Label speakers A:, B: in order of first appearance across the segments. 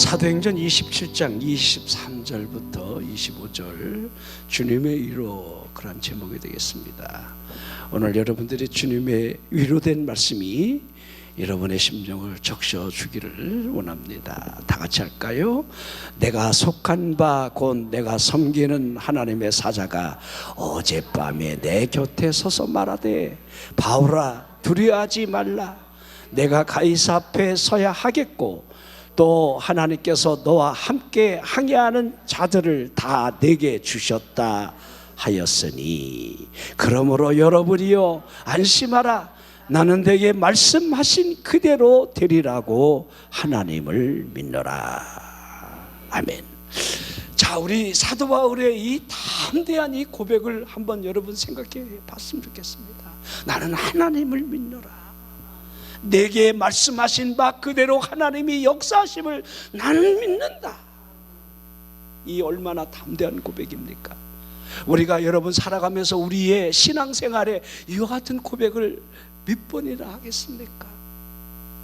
A: 사도행전 27장 23절부터 25절 주님의 위로, 그런 제목이 되겠습니다. 오늘 여러분들이 주님의 위로된 말씀이 여러분의 심정을 적셔주기를 원합니다. 다 같이 할까요? 내가 속한 바 곧 내가 섬기는 하나님의 사자가 어젯밤에 내 곁에 서서 말하되, 바울아 두려워하지 말라. 내가 가이사 앞에 서야 하겠고 또 하나님께서 너와 함께 항해하는 자들을 다 내게 주셨다 하였으니, 그러므로 여러분이여 안심하라. 나는 내게 말씀하신 그대로 되리라고 하나님을 믿노라. 아멘. 자, 우리 사도 바울의 이 담대한 이 고백을 한번 여러분 생각해 봤으면 좋겠습니다. 나는 하나님을 믿노라. 내게 말씀하신 바 그대로 하나님이 역사하심을 나는 믿는다. 이 얼마나 담대한 고백입니까? 우리가 여러분 살아가면서 우리의 신앙생활에 이와 같은 고백을 몇 번이나 하겠습니까?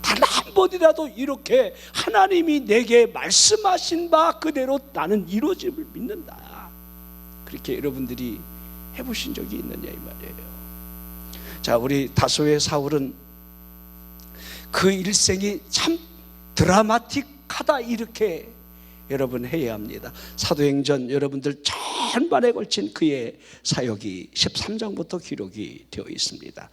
A: 단 한 번이라도 이렇게 하나님이 내게 말씀하신 바 그대로 나는 이루어짐을 믿는다, 그렇게 여러분들이 해보신 적이 있느냐 이 말이에요. 자, 우리 다소의 사울은 그 일생이 참 드라마틱하다, 이렇게 여러분 해야 합니다. 사도행전 여러분들 전반에 걸친 그의 사역이 13장부터 기록이 되어 있습니다.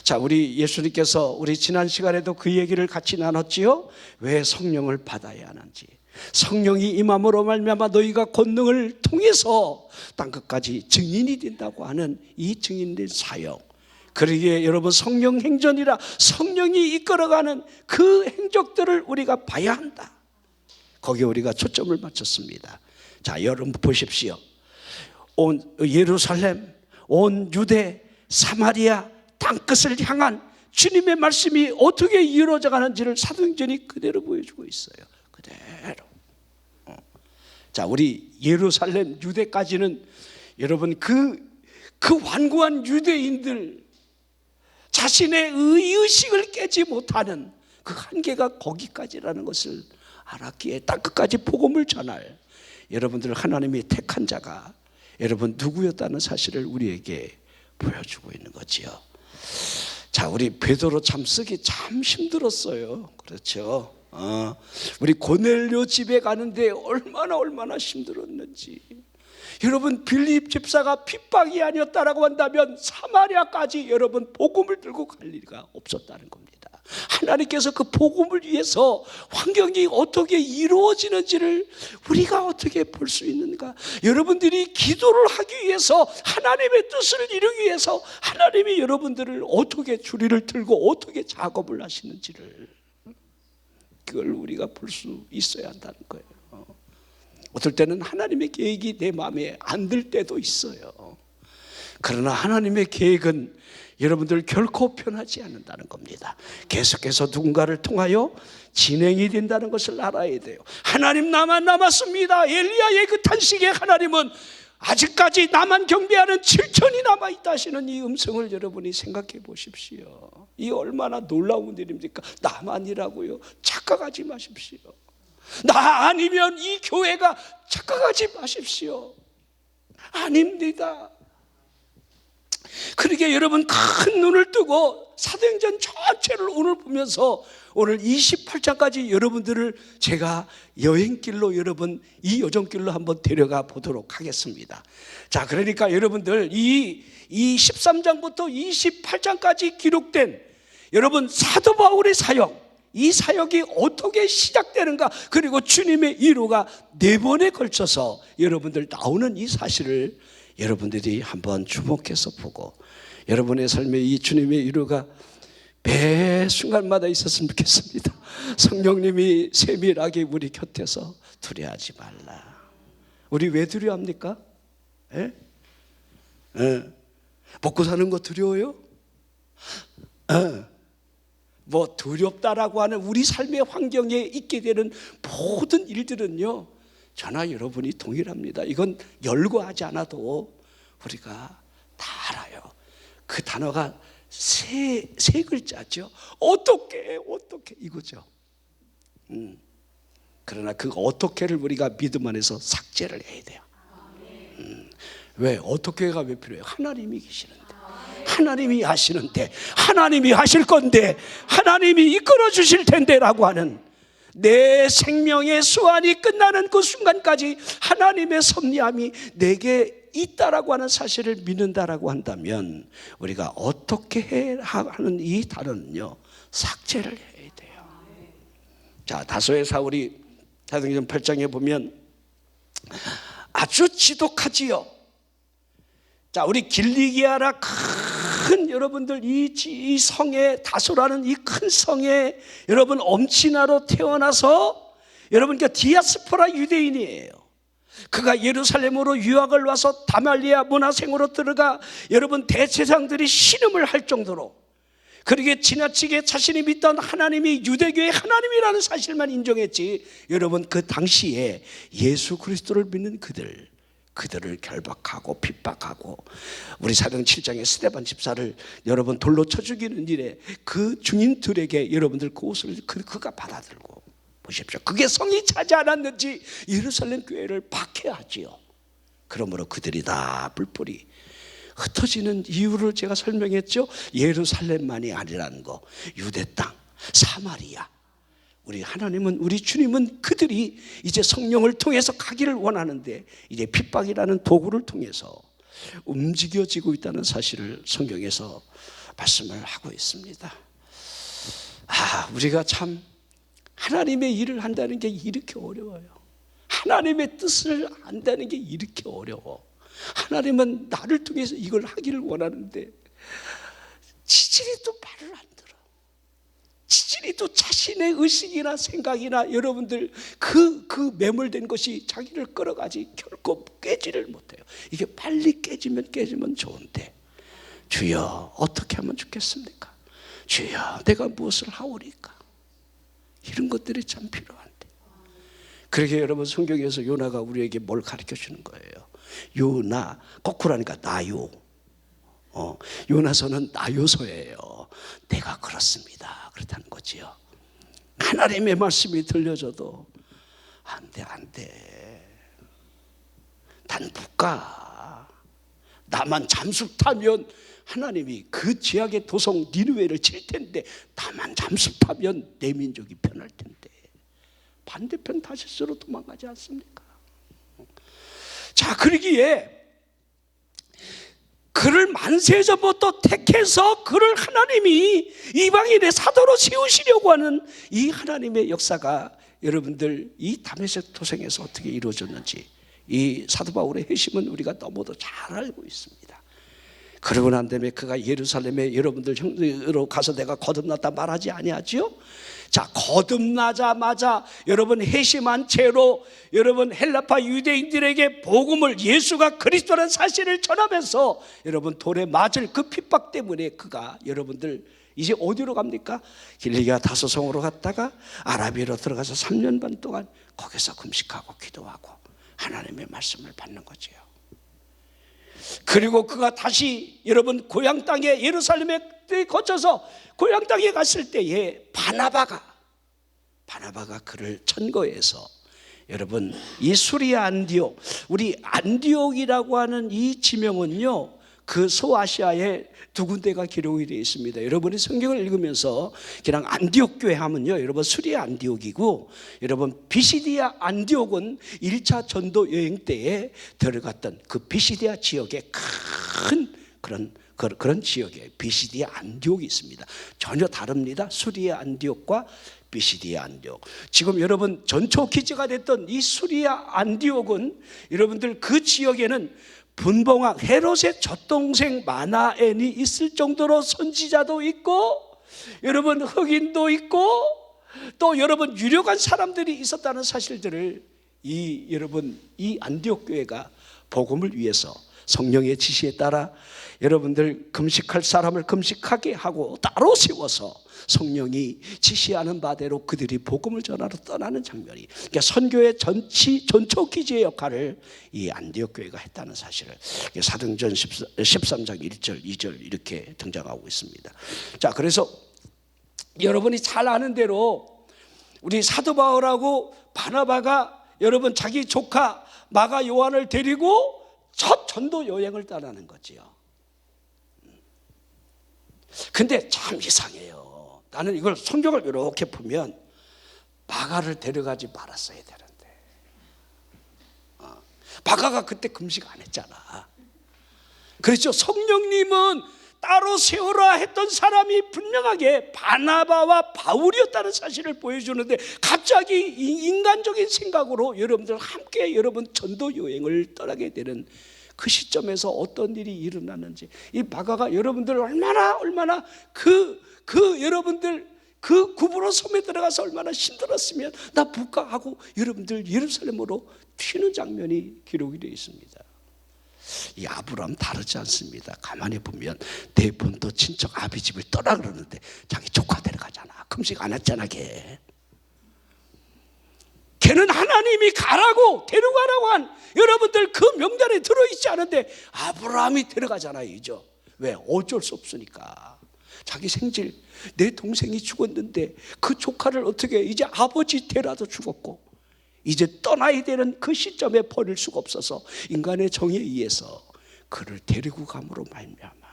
A: 자, 우리 예수님께서 우리 지난 시간에도 그 얘기를 같이 나눴지요. 왜 성령을 받아야 하는지. 성령이 임함으로 말미암아 너희가 권능을 통해서 땅끝까지 증인이 된다고 하는 이 증인된 사역, 그러기에 여러분 성령 행전이라 성령이 이끌어가는 그 행적들을 우리가 봐야 한다. 거기에 우리가 초점을 맞췄습니다. 자, 여러분 보십시오. 온 예루살렘, 온 유대, 사마리아 땅끝을 향한 주님의 말씀이 어떻게 이루어져 가는지를 사도행전이 그대로 보여주고 있어요. 그대로. 자, 우리 예루살렘, 유대까지는 여러분 그 완고한 유대인들 자신의 의식을 깨지 못하는 그 한계가 거기까지라는 것을 알았기에 땅끝까지 복음을 전할 여러분들 하나님이 택한 자가 여러분 누구였다는 사실을 우리에게 보여주고 있는 거지요. 자, 우리 베드로 참 쓰기 참 힘들었어요. 그렇죠? 우리 고넬료 집에 가는데 얼마나 힘들었는지. 여러분 빌립 집사가 핍박이 아니었다라고 한다면 사마리아까지 여러분 복음을 들고 갈 리가 없었다는 겁니다. 하나님께서 그 복음을 위해서 환경이 어떻게 이루어지는지를 우리가 어떻게 볼 수 있는가? 여러분들이 기도를 하기 위해서, 하나님의 뜻을 이루기 위해서 하나님이 여러분들을 어떻게 주리를 들고 어떻게 작업을 하시는지를, 그걸 우리가 볼 수 있어야 한다는 거예요. 어떨 때는 하나님의 계획이 내 마음에 안 들 때도 있어요. 그러나 하나님의 계획은 여러분들 결코 변하지 않는다는 겁니다. 계속해서 누군가를 통하여 진행이 된다는 것을 알아야 돼요. 하나님 나만 남았습니다. 엘리야의 그 탄식에 하나님은 아직까지 나만 경배하는 7천이 남아있다 하시는 이 음성을 여러분이 생각해 보십시오. 이 얼마나 놀라운 일입니까? 나만이라고요? 착각하지 마십시오. 나 아니면 이 교회가 착각하지 마십시오. 아닙니다. 그러게 여러분 큰 눈을 뜨고 사도행전 전체를 오늘 보면서 오늘 28장까지 여러분들을 제가 여행길로, 여러분 이 여정길로 한번 데려가 보도록 하겠습니다. 자, 그러니까 여러분들 이 13장부터 28장까지 기록된 여러분 사도 바울의 사역, 이 사역이 어떻게 시작되는가, 그리고 주님의 위로가 4번에 걸쳐서 여러분들 나오는 이 사실을 여러분들이 한번 주목해서 보고, 여러분의 삶에 이 주님의 위로가 매 순간마다 있었으면 좋겠습니다. 성령님이 세밀하게 우리 곁에서 두려워하지 말라. 우리 왜 두려워합니까? 먹고 사는 거 두려워요? 뭐 두렵다라고 하는 우리 삶의 환경에 있게 되는 모든 일들은요, 저나 여러분이 동일합니다. 이건 열거하지 않아도 우리가 다 알아요. 그 단어가 세 글자죠. 어떻게 이거죠. 그러나 그 어떻게를 우리가 믿음 안에서 삭제를 해야 돼요. 왜? 어떻게가 왜 필요해요? 하나님이 계시는데, 하나님이 하시는데, 하나님이 하실 건데, 하나님이 이끌어 주실 텐데 라고 하는, 내 생명의 수완이 끝나는 그 순간까지 하나님의 섭리함이 내게 있다라고 하는 사실을 믿는다라고 한다면, 우리가 어떻게 해 하는 이 단어는요, 삭제를 해야 돼요. 자, 다소의 사울이 사도행전 8장에 보면 아주 지독하지요. 자, 우리 길리기아라 큰 여러분들 이 성에, 다소라는 이 큰 성에 여러분 엄친아로 태어나서 여러분 그 디아스포라 유대인이에요. 그가 예루살렘으로 유학을 와서 다말리아 문화생으로 들어가 여러분 대제사장들이 신음을 할 정도로, 그러게 지나치게 자신이 믿던 하나님이 유대교의 하나님이라는 사실만 인정했지, 여러분 그 당시에 예수 그리스도를 믿는 그들을 결박하고 핍박하고, 우리 사도행 7장의 스데반 집사를 여러분 돌로 쳐 죽이는 일에 그 중인들에게 여러분들 그 옷을 그가 받아들고, 보십시오. 그게 성이 차지 않았는지 예루살렘 교회를 박해하지요. 그러므로 그들이 다 뿔뿔이 흩어지는 이유를 제가 설명했죠. 예루살렘만이 아니라는 거, 유대 땅, 사마리아, 우리 하나님은, 우리 주님은 그들이 이제 성령을 통해서 가기를 원하는데 이제 핍박이라는 도구를 통해서 움직여지고 있다는 사실을 성경에서 말씀을 하고 있습니다. 우리가 참 하나님의 일을 한다는 게 이렇게 어려워요. 하나님의 뜻을 안다는 게 이렇게 어려워. 하나님은 나를 통해서 이걸 하기를 원하는데 지질이 또 말을 안 들어. 지질이 또 자신의 의식이나 생각이나 여러분들 그 매몰된 것이 자기를 끌어가지 결코 깨지를 못해요. 이게 빨리 깨지면 좋은데, 주여 어떻게 하면 좋겠습니까? 주여 내가 무엇을 하오리까? 이런 것들이 참 필요한데, 그렇게 여러분 성경에서 요나가 우리에게 뭘 가르쳐 주는 거예요? 요나, 거꾸로 하니까 나요. 요나서는 나요서예요. 내가 그렇습니다, 그렇다는 거지요. 하나님의 말씀이 들려줘도 안 돼. 난 못 가. 나만 잠수 타면 하나님이 그 죄악의 도성 니느웨를 칠 텐데, 나만 잠수 타면 내 민족이 편할 텐데. 반대편 다시스로 도망가지 않습니까? 자, 그러기에 그를 만세전부터 택해서 그를 하나님이 이방인의 사도로 세우시려고 하는 이 하나님의 역사가 여러분들 이 다메섹 도성에서 어떻게 이루어졌는지, 이 사도 바울의 회심은 우리가 너무도 잘 알고 있습니다. 그러고 난 다음에 그가 예루살렘에 여러분들 형으로 가서 내가 거듭났다 말하지 아니하지요? 자, 거듭나자마자 여러분 회심한 채로 여러분 헬라파 유대인들에게 복음을, 예수가 그리스도라는 사실을 전하면서 여러분 돌에 맞을 그 핍박 때문에 그가 여러분들 이제 어디로 갑니까? 길리기아 다소성으로 갔다가 아라비아로 들어가서 3년 반 동안 거기서 금식하고 기도하고 하나님의 말씀을 받는 거지요. 그리고 그가 다시 여러분 고향 땅에 예루살렘에 거쳐서 고향 땅에 갔을 때에 바나바가 그를 천거해서 여러분 이 수리아 안디옥, 우리 안디옥이라고 하는 이 지명은요, 그 소아시아에 두 군데가 기록이 되어 있습니다. 여러분이 성경을 읽으면서 그냥 안디옥 교회 하면요, 여러분 수리아 안디옥이고, 여러분 비시디아 안디옥은 1차 전도 여행 때에 들어갔던 그 비시디아 지역의 큰 그런 지역에 비시디아 안디옥이 있습니다. 전혀 다릅니다. 수리아 안디옥과 비시디아 안디옥. 지금 여러분 전초 기지가 됐던 이 수리아 안디옥은 여러분들 그 지역에는 분봉왕 헤롯의 젖동생 마나엔이 있을 정도로 선지자도 있고, 여러분 흑인도 있고, 또 여러분 유력한 사람들이 있었다는 사실들을 여러분 이 안디옥 교회가 복음을 위해서 성령의 지시에 따라 여러분들 금식할 사람을 금식하게 하고 따로 세워서 성령이 지시하는 바대로 그들이 복음을 전하러 떠나는 장면이, 그러니까 선교의 전초 기지의 역할을 이 안디옥 교회가 했다는 사실을 사도행전 13장 1절 2절 이렇게 등장하고 있습니다. 자, 그래서 여러분이 잘 아는 대로 우리 사도 바울하고 바나바가 여러분 자기 조카 마가 요한을 데리고 첫 전도 여행을 떠나는 거지요. 근데 참 이상해요. 나는 이걸 성경을 이렇게 보면 마가를 데려가지 말았어야 되는데, 마가가 그때 금식 안 했잖아. 그렇죠. 성령님은 따로 세우라 했던 사람이 분명하게 바나바와 바울이었다는 사실을 보여주는데, 갑자기 인간적인 생각으로 여러분들 함께 여러분 전도 여행을 떠나게 되는 그 시점에서 어떤 일이 일어나는지, 이 마가가 여러분들 얼마나 여러분들 그 구브로 섬에 들어가서 얼마나 힘들었으면 나 못 가 하고 여러분들 예루살렘으로 튀는 장면이 기록이 되어 있습니다. 이 아브라함 다르지 않습니다. 가만히 보면 내 본토 친척 아비 집을 떠나 그러는데 자기 조카 데려가잖아. 금식 안 했잖아. 걔는 하나님이 가라고 데려가라고 한 여러분들 그 명단에 들어있지 않은데 아브라함이 데려가잖아요. 이죠. 왜? 어쩔 수 없으니까. 자기 생질, 내 동생이 죽었는데 그 조카를 어떻게, 이제 아버지 때라도 죽었고 이제 떠나야 되는 그 시점에 버릴 수가 없어서 인간의 정에 의해서 그를 데리고 감으로 말미암아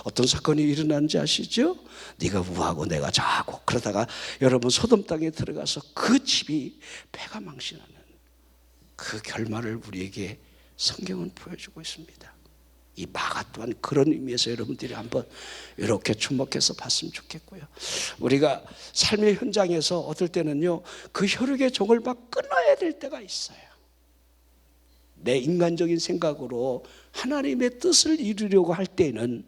A: 어떤 사건이 일어나는지 아시죠? 네가 우하고 내가 저하고 그러다가 여러분 소돔 땅에 들어가서 그 집이 폐가 망신하는 그 결말을 우리에게 성경은 보여주고 있습니다. 이 마가 또한 그런 의미에서 여러분들이 한번 이렇게 주목해서 봤으면 좋겠고요. 우리가 삶의 현장에서 어떨 때는요, 그 혈육의 종을 막 끊어야 될 때가 있어요. 내 인간적인 생각으로 하나님의 뜻을 이루려고 할 때는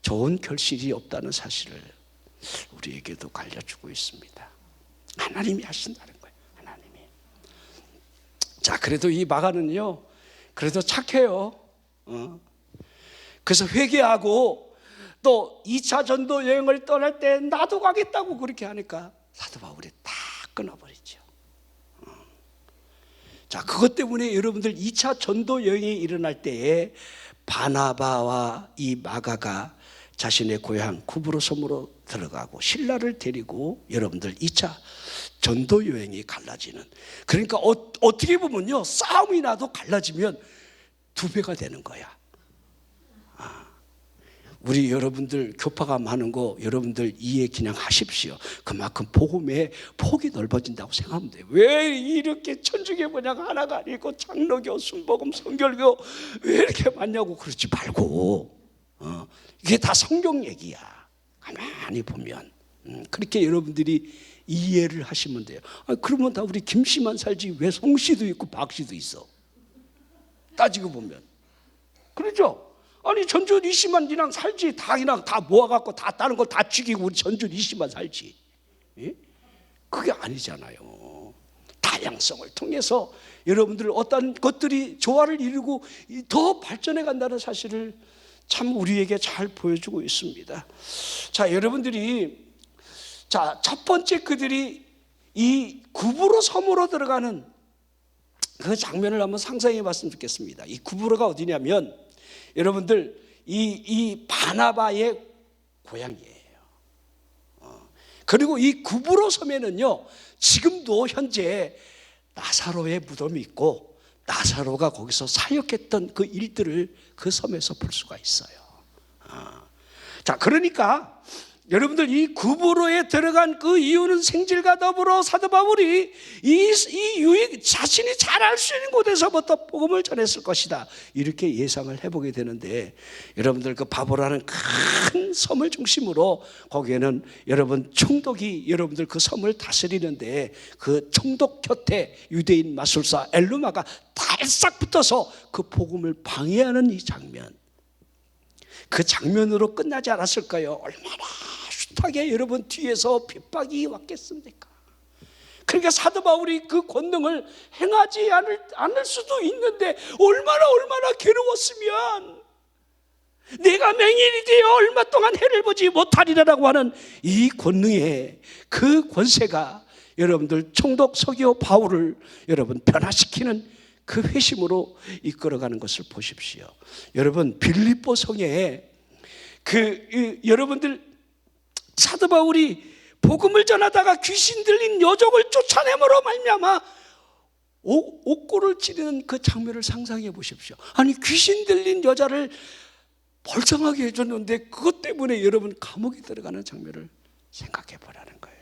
A: 좋은 결실이 없다는 사실을 우리에게도 알려주고 있습니다. 하나님이 하신다는 거예요. 하나님이. 자, 그래도 이 마가는요, 그래도 착해요. 그래서 회개하고 또 2차 전도 여행을 떠날 때 나도 가겠다고 그렇게 하니까 사도 바울이 다 끊어버리죠. 자, 그것 때문에 여러분들 2차 전도 여행이 일어날 때에 바나바와 이 마가가 자신의 고향 구브로 섬으로 들어가고 신라를 데리고 여러분들 2차 전도 여행이 갈라지는, 그러니까 어떻게 보면요, 싸움이 나도 갈라지면 2배가 되는 거야. 우리 여러분들 교파가 많은 거 여러분들 이해 그냥 하십시오. 그만큼 복음의 폭이 넓어진다고 생각하면 돼요. 왜 이렇게 천주교 번역 하나가 아니고 장로교, 순복음, 성결교 왜 이렇게 많냐고 그러지 말고, 이게 다 성경 얘기야. 가만히 보면 그렇게 여러분들이 이해를 하시면 돼요. 그러면 다 우리 김씨만 살지 왜 송씨도 있고 박씨도 있어? 따지고 보면 그렇죠? 아니 전주 이씨만 그냥 살지, 다 그냥 다 모아갖고 다 다른 걸 다 죽이고 우리 전주 이씨만 살지. 예? 그게 아니잖아요. 다양성을 통해서 여러분들 어떤 것들이 조화를 이루고 더 발전해 간다는 사실을 참 우리에게 잘 보여주고 있습니다. 자, 여러분들이 첫 번째 그들이 이 구브로 섬으로 들어가는 그 장면을 한번 상상해 봤으면 좋겠습니다. 이 구브로가 어디냐면 여러분들 이 바나바의 고향이에요. 그리고 이 구브로 섬에는요, 지금도 현재 나사로의 무덤이 있고 나사로가 거기서 사역했던 그 일들을 그 섬에서 볼 수가 있어요. 자, 그러니까 여러분들 이 구브로에 들어간 그 이유는 생질과 더불어 사도 바울이 이 자신이 잘 알 수 있는 곳에서부터 복음을 전했을 것이다, 이렇게 예상을 해보게 되는데, 여러분들 그 바보라는 큰 섬을 중심으로 거기에는 여러분 총독이 여러분들 그 섬을 다스리는데, 그 총독 곁에 유대인 마술사 엘루마가 달싹 붙어서 그 복음을 방해하는 이 장면, 그 장면으로 끝나지 않았을까요? 얼마나 숱하게 여러분 뒤에서 핍박이 왔겠습니까? 그러니까 사도 바울이 그 권능을 행하지 않을 수도 있는데 얼마나 괴로웠으면 내가 맹인이 되어 얼마 동안 해를 보지 못하리라고 하는 이 권능의 그 권세가 여러분들 총독 서기오 바울을 여러분 변화시키는 그 회심으로 이끌어가는 것을 보십시오. 여러분 빌립보 성에 여러분들 사도 바울이 복음을 전하다가 귀신 들린 여종을 쫓아내므로 말미암아 옥고를 찌르는 그 장면을 상상해 보십시오. 아니, 귀신 들린 여자를 벌성하게 해줬는데 그것 때문에 여러분 감옥에 들어가는 장면을 생각해 보라는 거예요.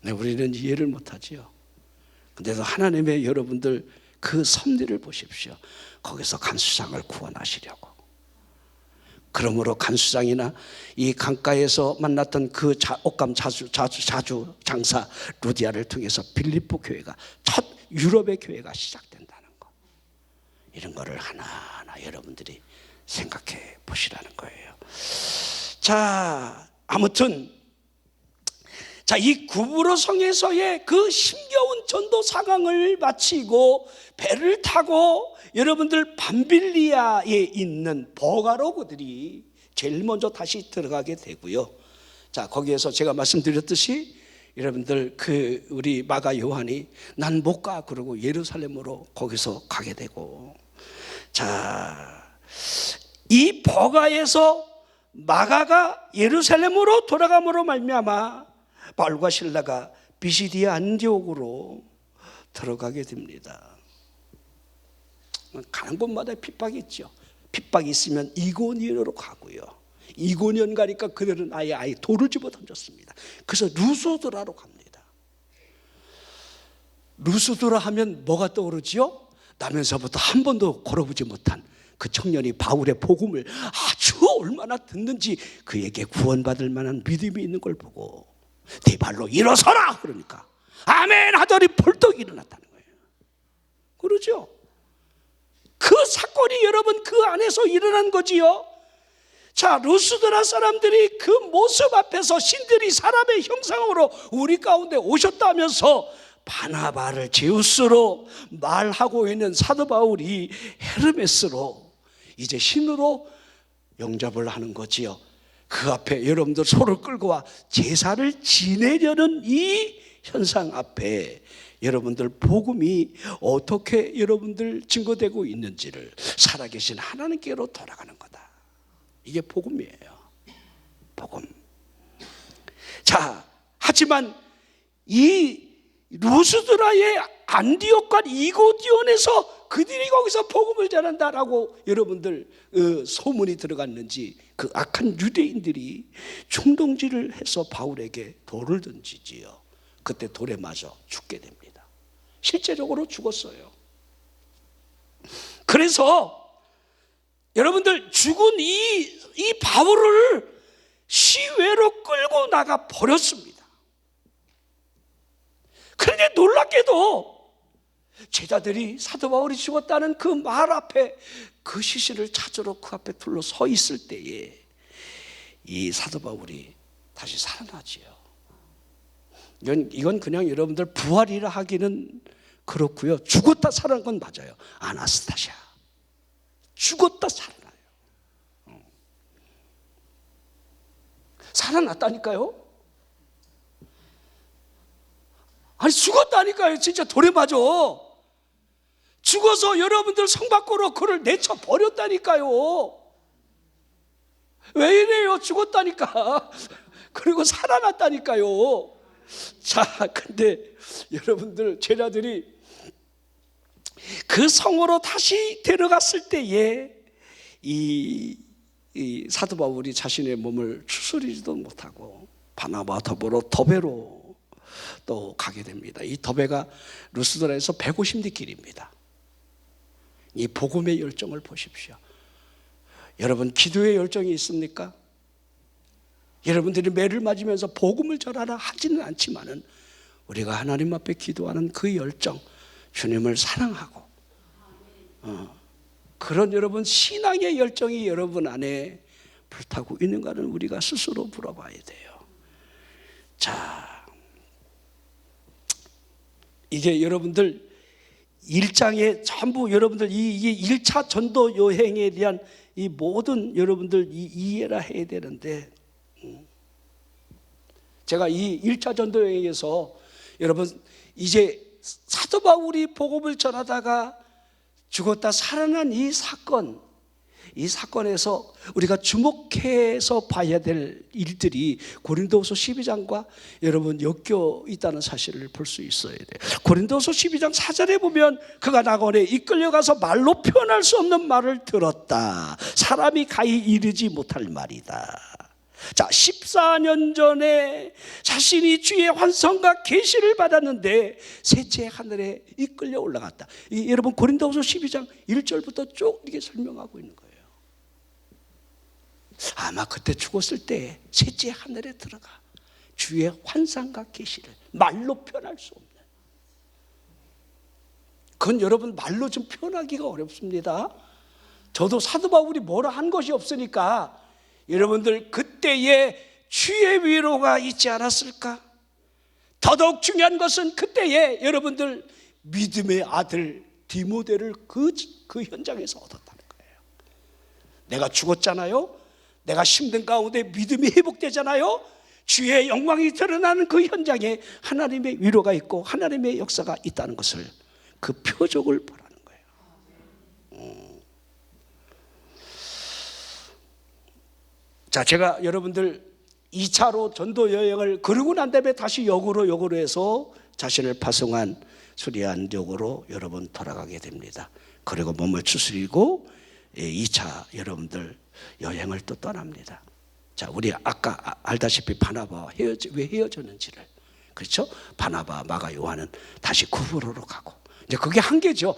A: 네, 우리는 이해를 못하지요. 근데도 하나님의 여러분들 그 섭리를 보십시오. 거기서 간수장을 구원하시려고. 그러므로 간수장이나 이 강가에서 만났던 그 옷감 자주 장사 루디아를 통해서 빌립보 교회가 첫 유럽의 교회가 시작된다는 것, 이런 거를 하나하나 여러분들이 생각해 보시라는 거예요. 자, 아무튼 이 구브로 성에서의 그 힘겨운 전도 상황을 마치고 배를 타고 여러분들 밤빌리아에 있는 버가로 그들이 제일 먼저 다시 들어가게 되고요. 자, 거기에서 제가 말씀드렸듯이 여러분들 우리 마가 요한이 난 못 가 그러고 예루살렘으로 거기서 가게 되고, 자, 이 버가에서 마가가 예루살렘으로 돌아감으로 말미암아 바울과 실라가 비시디아 안디옥으로 들어가게 됩니다. 가는 곳마다 핍박이 있죠. 핍박이 있으면 이고니온으로 가고요. 이고니온 가니까 그들은 아예 돌을 집어 던졌습니다. 그래서 루소드라로 갑니다. 루소드라 하면 뭐가 떠오르지요? 나면서부터 한 번도 걸어보지 못한 그 청년이 바울의 복음을 아주 얼마나 듣는지 그에게 구원받을 만한 믿음이 있는 걸 보고 네 발로 일어서라 그러니까 아멘 하더니 벌떡 일어났다는 거예요. 그러죠? 그 사건이 여러분 그 안에서 일어난 거지요. 자, 루스드라 사람들이 그 모습 앞에서 신들이 사람의 형상으로 우리 가운데 오셨다면서 바나바를 제우스로 말하고 있는 사도 바울이 헤르메스로 이제 신으로 영접을 하는 거지요. 그 앞에 여러분들 소를 끌고 와 제사를 지내려는 이 현상 앞에 여러분들 복음이 어떻게 여러분들 증거되고 있는지를 살아계신 하나님께로 돌아가는 거다. 이게 복음이에요. 복음. 자, 하지만 이 루스드라의 안디옥과 이고디온에서 그들이 거기서 복음을 전한다라고 여러분들 소문이 들어갔는지 그 악한 유대인들이 충동질을 해서 바울에게 돌을 던지지요. 그때 돌에 맞아 죽게 됩니다. 실제적으로 죽었어요. 그래서 여러분들 죽은 이 바울을 시외로 끌고 나가 버렸습니다. 그런데 놀랍게도 제자들이 사도 바울이 죽었다는 그 말 앞에 그 시신을 찾으러 그 앞에 둘러 서 있을 때에 이 사도 바울이 다시 살아나지요. 이건 그냥 여러분들 부활이라 하기는 그렇고요. 죽었다 살아난 건 맞아요. 아나스타샤. 죽었다 살아나요. 살아났다니까요. 아니 죽었다니까요. 진짜 돌에 맞아. 죽어서 여러분들 성 밖으로 그를 내쳐 버렸다니까요. 왜 이래요? 죽었다니까. 그리고 살아났다니까요. 자, 근데 여러분들 제자들이 그 성으로 다시 데려갔을 때에 이 사도 바울이 자신의 몸을 추스리지도 못하고 바나바와 더불어 더베로 또 가게 됩니다. 이 더베가 루스드라에서 150리 길입니다. 이 복음의 열정을 보십시오. 여러분 기도의 열정이 있습니까? 여러분들이 매를 맞으면서 복음을 전하라 하지는 않지만은 우리가 하나님 앞에 기도하는 그 열정, 주님을 사랑하고 그런 여러분 신앙의 열정이 여러분 안에 불타고 있는가는 우리가 스스로 물어봐야 돼요. 자, 이게 여러분들 1장에 전부 여러분들 이게 1차 전도 여행에 대한 이 모든 여러분들 이해라 해야 되는데 제가 이 1차 전도 여행에서 여러분 이제 사도 바울이 복음을 전하다가 죽었다 살아난 이 사건, 이 사건에서 우리가 주목해서 봐야 될 일들이 고린도후서 12장과 여러분 엮여 있다는 사실을 볼 수 있어야 돼요. 고린도후서 12장 4절에 보면 그가 낙원에 이끌려가서 말로 표현할 수 없는 말을 들었다. 사람이 가히 이르지 못할 말이다. 자, 14년 전에 자신이 주의 환상과 계시를 받았는데 셋째 하늘에 이끌려 올라갔다. 여러분 고린도후서 12장 1절부터 쭉 이렇게 설명하고 있는 거예요. 아마 그때 죽었을 때 셋째 하늘에 들어가 주의 환상과 계시를 말로 표현할 수 없는, 그건 여러분 말로 좀 표현하기가 어렵습니다. 저도 사도 바울이 뭐라 한 것이 없으니까 여러분들 그때에 주의 위로가 있지 않았을까? 더더욱 중요한 것은 그때에 여러분들 믿음의 아들 디모데를 그 현장에서 얻었다는 거예요. 내가 죽었잖아요. 내가 힘든 가운데 믿음이 회복되잖아요. 주의 영광이 드러나는 그 현장에 하나님의 위로가 있고 하나님의 역사가 있다는 것을, 그 표적을 보라는 거예요. 자, 제가 여러분들 2차로 전도 여행을 그러고 난 다음에 다시 역으로 해서 자신을 파송한 수리안 역으로 여러분 돌아가게 됩니다. 그리고 몸을 추스리고 2차 여러분들 여행을 또 떠납니다. 자, 우리 아까 알다시피 바나바와 왜 헤어졌는지를, 그렇죠? 바나바, 마가, 요한은 다시 구브로로 가고, 이제 그게 한계죠.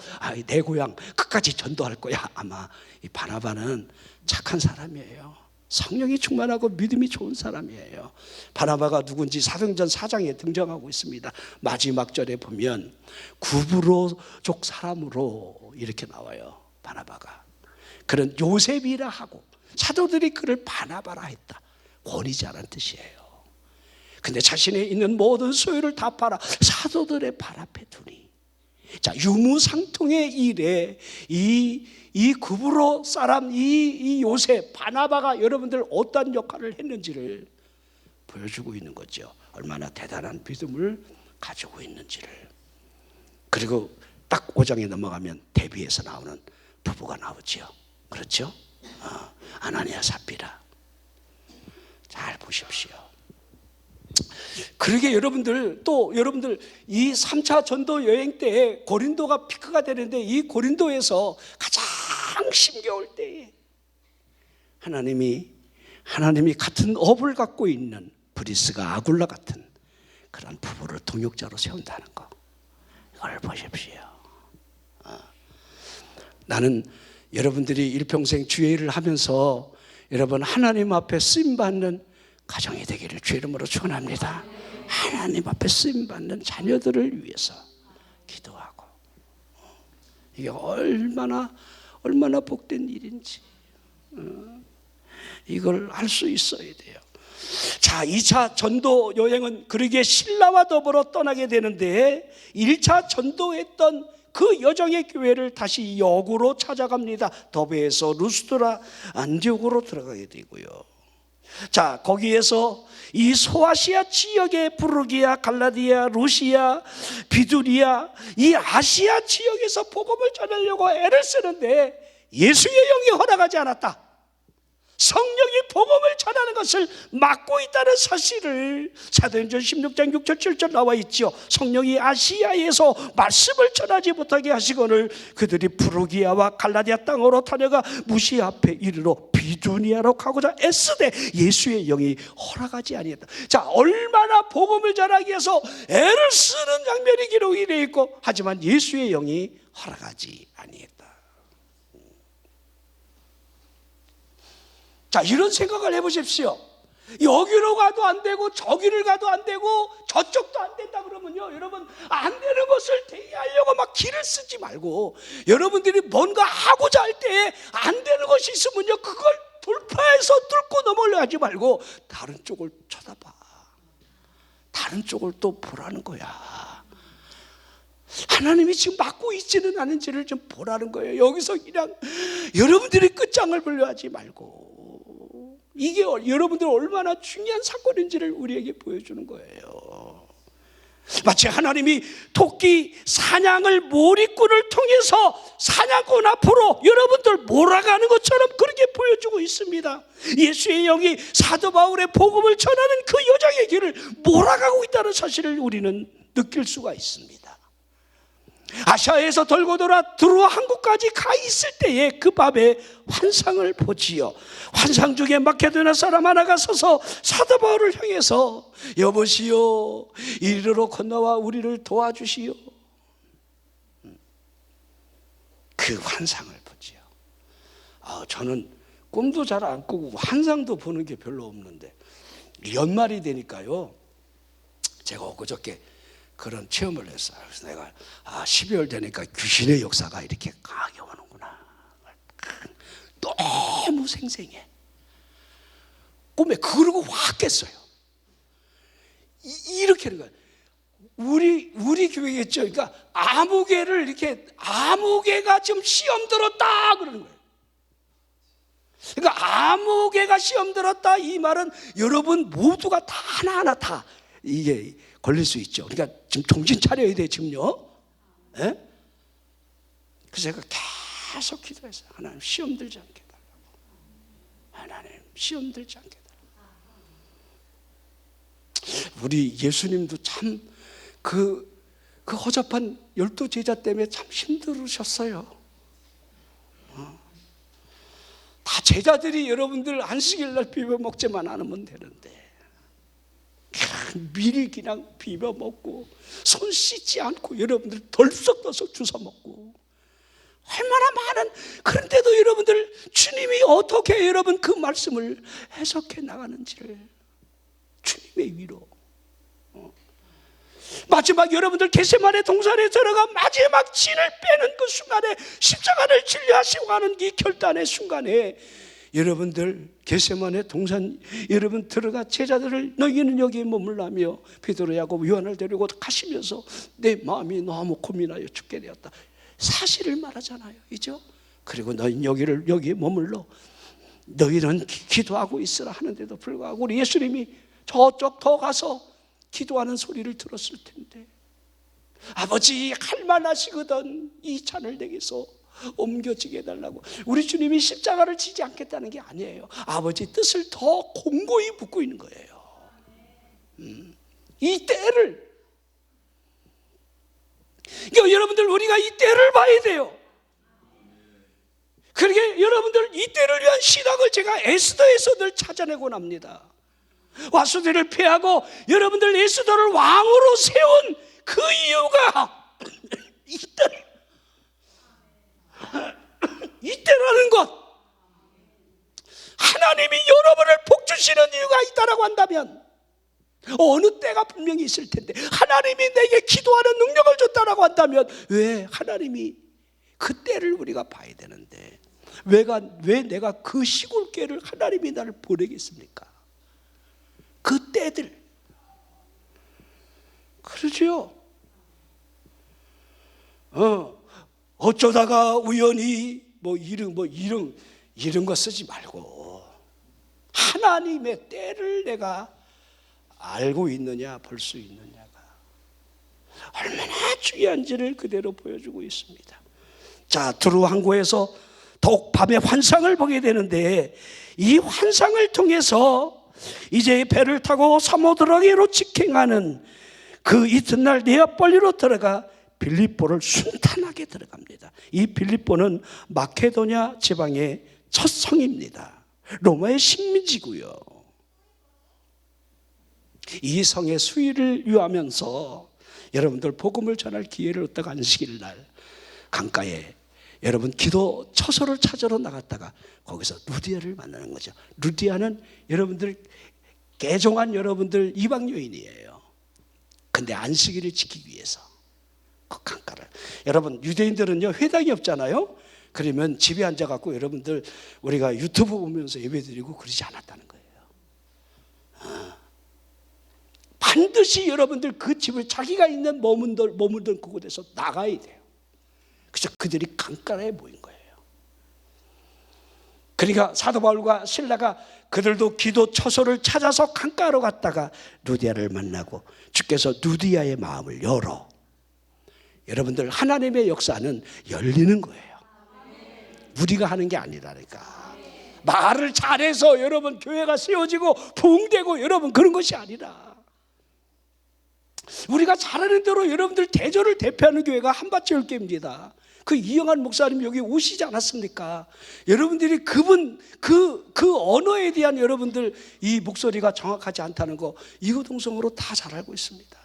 A: 내 고향 끝까지 전도할 거야. 아마 이 바나바는 착한 사람이에요. 성령이 충만하고 믿음이 좋은 사람이에요. 바나바가 누군지 사도행전 4장에 등장하고 있습니다. 마지막 절에 보면 구브로족 사람으로 이렇게 나와요. 바나바가 그런 요셉이라 하고 사도들이 그를 바나바라 했다. 권위자란 뜻이에요. 근데 자신이 있는 모든 소유를 다 팔아 사도들의 발 앞에 두니, 자, 유무상통의 일에 이 구브로 사람 이 요셉 바나바가 여러분들 어떤 역할을 했는지를 보여주고 있는 거죠. 얼마나 대단한 믿음을 가지고 있는지를. 그리고 딱 5장에 넘어가면 데뷔에서 나오는 부부가 나오죠. 그렇죠? 아나니아 삽비라. 잘 보십시오. 그러게 여러분들 이 3차 전도 여행 때 고린도가 피크가 되는데, 이 고린도에서 가장 힘겨울 때에 하나님이 같은 업을 갖고 있는 브리스가 아굴라 같은 그런 부부를 동역자로 세운다는 거, 이걸 보십시오. 나는 여러분들이 일평생 주의 일을 하면서 여러분 하나님 앞에 쓰임받는 가정이 되기를 주의 이름으로 축원합니다. 하나님 앞에 쓰임받는 자녀들을 위해서 기도하고, 이게 얼마나 복된 일인지 이걸 알 수 있어야 돼요. 자, 2차 전도 여행은 그러기에 신라와 더불어 떠나게 되는데 1차 전도했던 그 여정의 교회를 다시 역으로 찾아갑니다. 더베에서 루스드라 안디옥으로 들어가게 되고요. 자, 거기에서 이 소아시아 지역의 부르기아, 갈라디아, 루시아, 비두리아, 이 아시아 지역에서 복음을 전하려고 애를 쓰는데 예수의 영이 허락하지 않았다. 성령이 복음을 전하는 것을 막고 있다는 사실을 사도행전 16장 6절 7절 나와 있죠. 성령이 아시아에서 말씀을 전하지 못하게 하시거늘 그들이 부르기아와 갈라디아 땅으로 타려가 무시 앞에 이르러 비두니아로 가고자 애쓰되 예수의 영이 허락하지 아니했다. 자, 얼마나 복음을 전하기 위해서 애를 쓰는 장면이 기록이 되어 있고, 하지만 예수의 영이 허락하지 아니했다. 자, 이런 생각을 해보십시오. 여기로 가도 안 되고 저기를 가도 안 되고 저쪽도 안 된다 그러면요, 여러분 안 되는 것을 대의하려고 막 길을 쓰지 말고, 여러분들이 뭔가 하고자 할 때에 안 되는 것이 있으면요, 그걸 돌파해서 뚫고 넘어오려 하지 말고 다른 쪽을 쳐다봐. 다른 쪽을 또 보라는 거야. 하나님이 지금 막고 있지는 않은지를 좀 보라는 거예요. 여기서 그냥 여러분들이 끝장을 보려 하지 말고, 이게 여러분들 얼마나 중요한 사건인지를 우리에게 보여주는 거예요. 마치 하나님이 토끼 사냥을 몰입꾼을 통해서 사냥꾼 앞으로 여러분들 몰아가는 것처럼 그렇게 보여주고 있습니다. 예수의 영이 사도 바울의 복음을 전하는 그 여정의 길을 몰아가고 있다는 사실을 우리는 느낄 수가 있습니다. 아시아에서 돌고 돌아 드로아 항구까지 가 있을 때에 그 밤에 환상을 보지요. 환상 중에 마케도냐 사람 하나가 서서 사도 바울을 향해서 여보시오, 이리로 건너와 우리를 도와주시오. 그 환상을 보지요. 저는 꿈도 잘 안 꾸고 환상도 보는 게 별로 없는데 연말이 되니까요, 제가 엊그저께 그런 체험을 했어요. 그래서 내가 12월 되니까 귀신의 역사가 이렇게 강하게 오는구나. 너무 생생해. 꿈에 그러고 확 깼어요. 이렇게 하는 거예요. 우리 교회겠죠. 그러니까 아무개를 이렇게, 아무개가 지금 시험 들었다 그러는 거예요. 그러니까 아무개가 시험 들었다, 이 말은 여러분 모두가 다 하나하나 다 이게 걸릴 수 있죠. 그러니까 지금 정신 차려야 돼, 지금요. 예? 그래서 제가 계속 기도했어요. 하나님 시험 들지 않게 달라고. 하나님 시험 들지 않게 달라고. 우리 예수님도 참 그 허접한 12 제자 때문에 참 힘들으셨어요. 다 제자들이 여러분들 안식일 날 비벼 먹지만 않으면 되는데 미리 그냥 비벼 먹고 손 씻지 않고 여러분들 덜썩덜썩 주워 먹고 얼마나 많은, 그런데도 여러분들 주님이 어떻게 여러분 그 말씀을 해석해 나가는지를, 주님의 위로. 마지막 여러분들 겟세마네 동산에 들어가 마지막 진을 빼는 그 순간에, 십자가를 진리하시고 가는 이 결단의 순간에 여러분들 겟세마네 동산 여러분 들어가 제자들을 너희는 여기에 머물라며 베드로 야고보 요한을 데리고 가시면서 내 마음이 너무 고민하여 죽게 되었다 사실을 말하잖아요. 그죠? 그리고 너희는 여기에 머물러 너희는 기도하고 있으라 하는데도 불구하고 우리 예수님이 저쪽 더 가서 기도하는 소리를 들었을 텐데, 아버지 할만하시거든 이 잔을 내게서 옮겨지게 해달라고. 우리 주님이 십자가를 지지 않겠다는 게 아니에요. 아버지 뜻을 더 공고히 묻고 있는 거예요. 이 때를, 그러니까 여러분들 우리가 이 때를 봐야 돼요. 그러게 여러분들 이 때를 위한 신학을 제가 에스더에서 늘 찾아내곤 합니다. 와수들을 패하고 여러분들 에스더를 왕으로 세운 그 이유가 이때라는 것. 하나님이 여러분을 복주시는 이유가 있다라고 한다면 어느 때가 분명히 있을 텐데, 하나님이 내게 기도하는 능력을 줬다라고 한다면 왜 하나님이 그 때를 우리가 봐야 되는데 왜 내가 그 시골길을 하나님이 나를 보내겠습니까? 그 때들. 그러죠. 어쩌다가 우연히 이런 거 쓰지 말고 하나님의 때를 내가 알고 있느냐, 볼 수 있느냐가 얼마나 중요한지를 그대로 보여주고 있습니다. 자, 드로아 항구에서 더욱 밤에 환상을 보게 되는데, 이 환상을 통해서 이제 배를 타고 사모드라게로 직행하는 그 이튿날 네아폴리로 들어가 빌립보를 순탄하게 들어갑니다. 이 빌립보는 마케도냐 지방의 첫 성입니다. 로마의 식민지고요. 이 성의 수위를 유하면서 여러분들 복음을 전할 기회를 얻다가 안식일 날 강가에 여러분 기도 처소를 찾으러 나갔다가 거기서 루디아를 만나는 거죠. 루디아는 여러분들 개종한 여러분들 이방 여인이에요. 근데 안식일을 지키기 위해서 그 강가를, 여러분 유대인들은요 회당이 없잖아요. 그러면 집에 앉아갖고 여러분들 우리가 유튜브 보면서 예배드리고 그러지 않았다는 거예요. 반드시 여러분들 그 집을 자기가 있는 머물던 그곳에서 나가야 돼요. 그래서 그들이 강가에 모인 거예요. 그러니까 사도 바울과 실라가 그들도 기도 처소를 찾아서 강가로 갔다가 루디아를 만나고 주께서 루디아의 마음을 열어. 여러분들, 하나님의 역사는 열리는 거예요. 우리가 하는 게 아니라니까. 말을 잘해서 여러분 교회가 세워지고 부흥되고 여러분 그런 것이 아니라, 우리가 잘하는 대로 여러분들 대전을 대표하는 교회가 한밭제일교회입니다. 그 이영환 목사님 여기 오시지 않았습니까? 여러분들이 그분 그 언어에 대한 여러분들 이 목소리가 정확하지 않다는 거 이구동성으로 다 잘 알고 있습니다.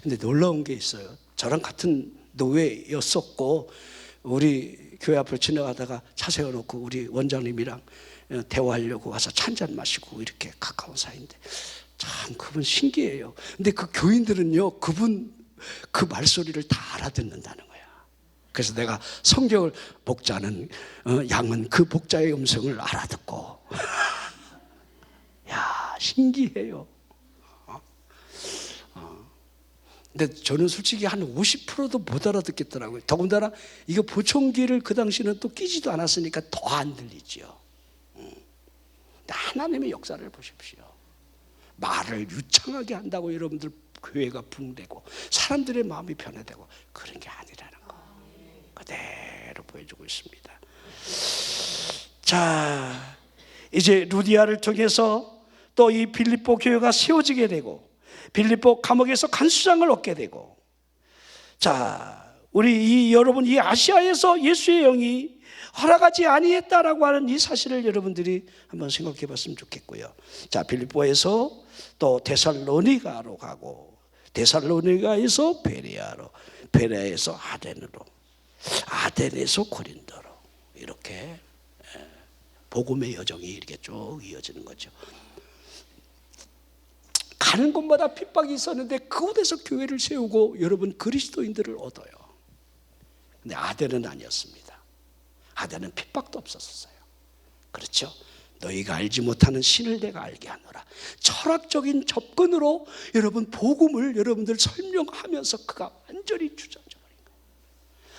A: 근데 놀라운 게 있어요. 저랑 같은 노예였었고 우리 교회 앞을 지나가다가 차 세워놓고 우리 원장님이랑 대화하려고 와서 차 한잔 마시고 이렇게 가까운 사이인데 참 그분 신기해요. 근데 그 교인들은요, 그분 그 말소리를 다 알아듣는다는 거야. 그래서 내가 성경을 목자는 양은 그 목자의 음성을 알아듣고 야, 신기해요. 근데 저는 솔직히 한 50%도 못 알아듣겠더라고요. 더군다나 이거 보청기를 그 당시는 또 끼지도 않았으니까 더 안 들리죠. 하나님의 역사를 보십시오. 말을 유창하게 한다고 여러분들 교회가 붕대고 사람들의 마음이 변화되고 그런 게 아니라는 거 그대로 보여주고 있습니다. 자, 이제 루디아를 통해서 또 이 빌립보 교회가 세워지게 되고 빌립보 감옥에서 간수장을 얻게 되고, 자, 우리 여러분 이 아시아에서 예수의 영이 허락하지 아니했다라고 하는 이 사실을 여러분들이 한번 생각해 봤으면 좋겠고요. 자, 빌립보에서 또 데살로니가로 가고 데살로니가에서 베레아로, 베레아에서 아덴으로, 아덴에서 고린도로 이렇게 복음의 여정이 이렇게 쭉 이어지는 거죠. 가는 곳마다 핍박이 있었는데 그곳에서 교회를 세우고 여러분 그리스도인들을 얻어요. 근데 아덴은 아니었습니다. 아덴은 핍박도 없었어요. 그렇죠? 너희가 알지 못하는 신을 내가 알게 하노라. 철학적인 접근으로 여러분 복음을 여러분들 설명하면서 그가 완전히 주저앉아 버린 거예요.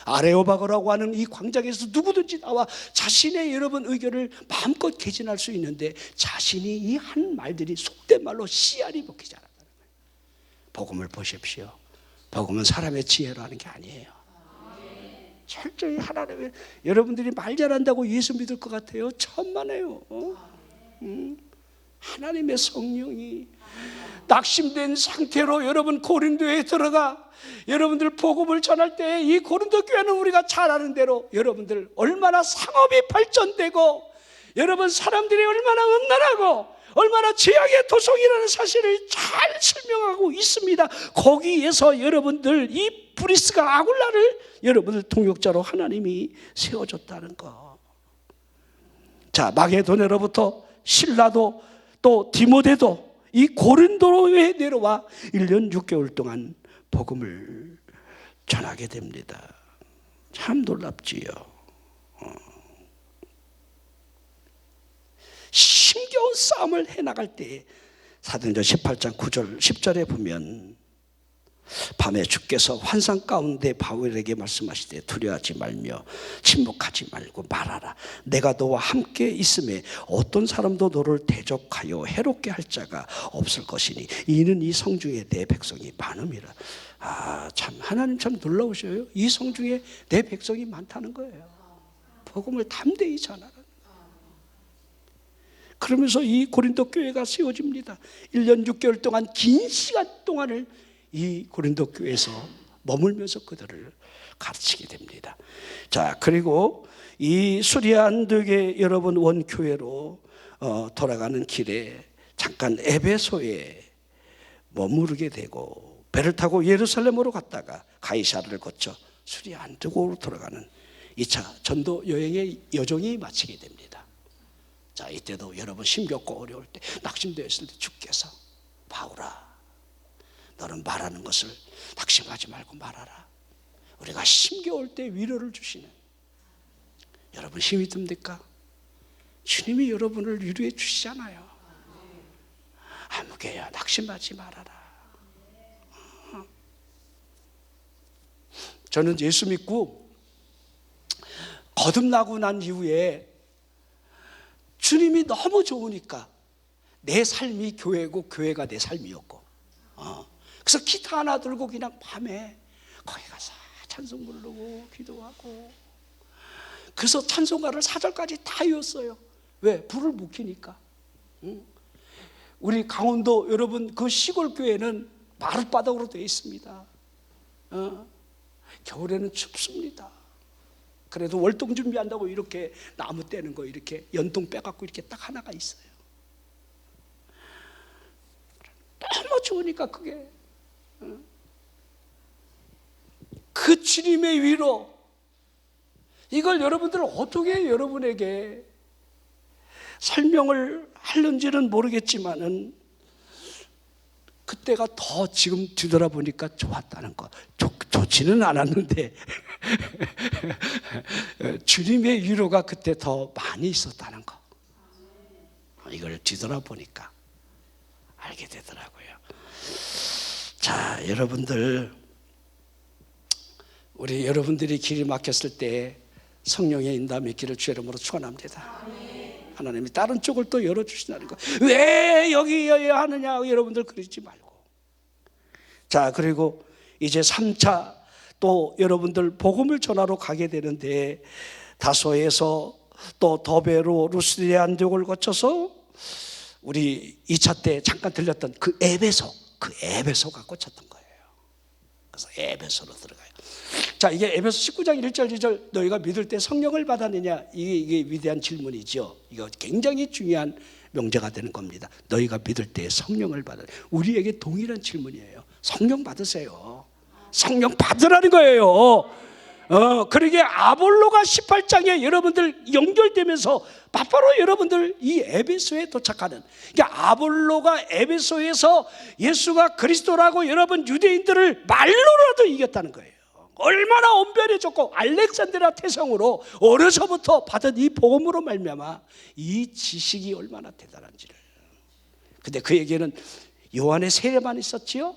A: 아레오바고라고 하는 이 광장에서 누구든지 나와 자신의 여러분 의견을 마음껏 개진할 수 있는데 자신이 이 한 말들이 속된 말로 씨알이 먹히지 않았다는 거예요. 복음을 보십시오. 복음은 사람의 지혜로 하는 게 아니에요. 철저히 하나님의, 여러분들이 말 잘한다고 예수 믿을 것 같아요? 천만에요. 하나님의 성령이 낙심된 상태로 여러분 고린도에 들어가 여러분들 복음을 전할 때 이 고린도 교회는 우리가 잘 아는 대로 여러분들 얼마나 상업이 발전되고 여러분 사람들이 얼마나 음란하고 얼마나 죄악의 도성이라는 사실을 잘 설명하고 있습니다. 거기에서 여러분들 이 브리스가 아굴라를 여러분들 통역자로 하나님이 세워줬다는 거. 자, 마게도냐로부터 신라도 또 디모데도 이 고린도로에 내려와 1년 6개월 동안 복음을 전하게 됩니다. 참 놀랍지요. 힘겨운 싸움을 해나갈 때 사도행전 18장 9절 10절에 보면 밤에 주께서 환상 가운데 바울에게 말씀하시되 두려워하지 말며 침묵하지 말고 말하라. 내가 너와 함께 있음에 어떤 사람도 너를 대적하여 해롭게 할 자가 없을 것이니 이는 이 성중에 내 백성이 많음이라. 아, 참 하나님 참 놀라우셔요. 이 성중에 내 백성이 많다는 거예요. 복음을 담대히 전하라. 그러면서 이 고린도 교회가 세워집니다. 1년 6개월 동안 긴 시간 동안을 이 고린도 교회에서 머물면서 그들을 가르치게 됩니다. 자, 그리고 이 수리아 안드게 여러분 원교회로 돌아가는 길에 잠깐 에베소에 머무르게 되고 배를 타고 예루살렘으로 갔다가 가이사르를 거쳐 수리아 안드고로 돌아가는 2차 전도 여행의 여정이 마치게 됩니다. 자, 이때도 여러분 힘겹고 어려울 때 낙심되었을 때 주께서 바울아 너는 말하는 것을 낙심하지 말고 말하라. 우리가 힘겨울 때 위로를 주시는 여러분 힘이 듭니까? 주님이 여러분을 위로해 주시잖아요. 아무개야 낙심하지 말아라. 저는 예수 믿고 거듭나고 난 이후에 주님이 너무 좋으니까 내 삶이 교회고 교회가 내 삶이었고, 그래서 기타 하나 들고 그냥 밤에 거기 가서 찬송 부르고 기도하고, 그래서 찬송가를 4절까지 다 외웠어요. 왜? 불을 못 켜니까. 우리 강원도 여러분 그 시골 교회는 마룻바닥으로 되어 있습니다. 겨울에는 춥습니다. 그래도 월동 준비한다고 이렇게 나무 떼는 거 이렇게 연통 빼갖고 이렇게 딱 하나가 있어요. 너무 좋으니까 그게 그 주님의 위로, 이걸 여러분들 어떻게 여러분에게 설명을 하는지는 모르겠지만은 그때가 더 지금 뒤돌아보니까 좋았다는 거. 좋지는 않았는데 주님의 위로가 그때 더 많이 있었다는 거, 이걸 뒤돌아보니까 알게 되더라고요. 자, 여러분들, 우리 여러분들이 길이 막혔을 때 성령의 인도함의 길을 주의 이름으로 축원합니다. 하나님이 다른 쪽을 또 열어주신다는 거. 왜 여기여야 하느냐, 여러분들 그러지 말고. 자, 그리고 이제 3차 또 여러분들 복음을 전하러 가게 되는데, 다소에서 또 더베로 루스드레안족을 거쳐서 우리 2차 때 잠깐 들렸던 그 에베소가 꽂혔던 거예요. 그래서 에베소로 들어가요. 자, 이게 에베소 19장 1절 2절, 너희가 믿을 때 성령을 받았느냐, 이게 위대한 질문이죠. 이거 굉장히 중요한 명제가 되는 겁니다. 너희가 믿을 때 성령을 받았느냐, 우리에게 동일한 질문이에요. 성령 받으세요. 성령 받으라는 거예요. 그러게 아볼로가 18장에 여러분들 연결되면서 바로 여러분들 이 에베소에 도착하는, 그러니까 아볼로가 에베소에서 예수가 그리스도라고 여러분 유대인들을 말로라도 이겼다는 거예요. 얼마나 언변해졌고, 알렉산드라 태성으로 어려서부터 받은 이 복음으로 말미암아 이 지식이 얼마나 대단한지를. 근데 그에게는 요한의 세례만 있었지요.